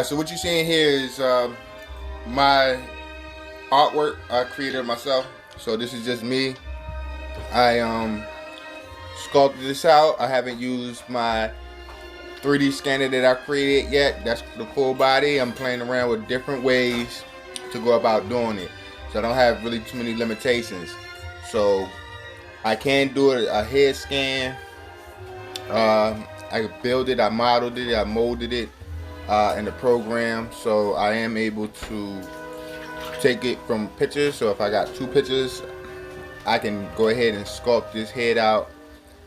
So what you're seeing here is my artwork I created myself. So this is just me. I sculpted this out. I haven't used my 3D scanner that I created yet. That's the full body. I'm playing around with different ways to go about doing it. So I don't have really too many limitations. So I can do a head scan. I built it, I modeled it, I molded it in the program. So I am able to take it from pictures. So if I got two pictures, I can go ahead and sculpt this head out,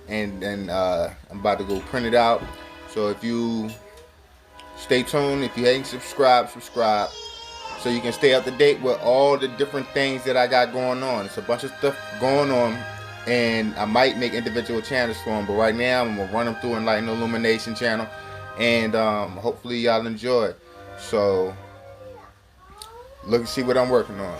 and then I'm about to go print it out. So if you stay tuned, if you ain't subscribed, subscribe, so you can stay up to date with all the different things that I got going on. It's a bunch of stuff going on, and I might make individual channels for them. But right now, I'm gonna run them through Enlighten Illumination channel, and hopefully y'all enjoy. So look and see what I'm working on.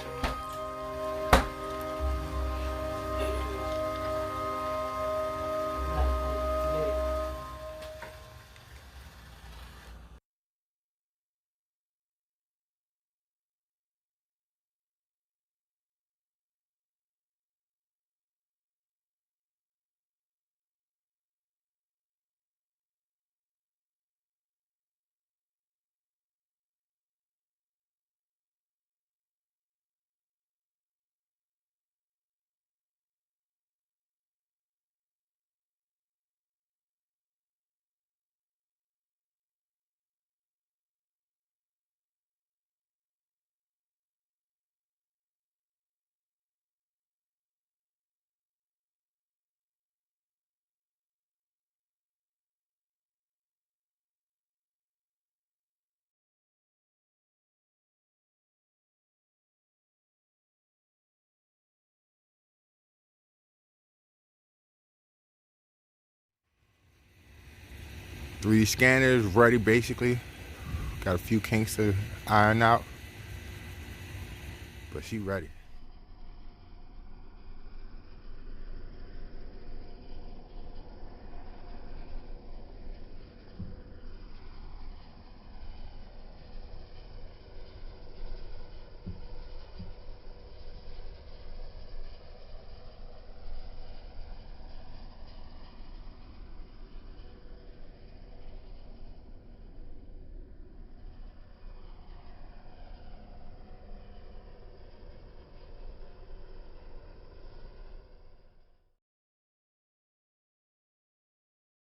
3D scanners ready basically. Got a few kinks to iron out, but she ready.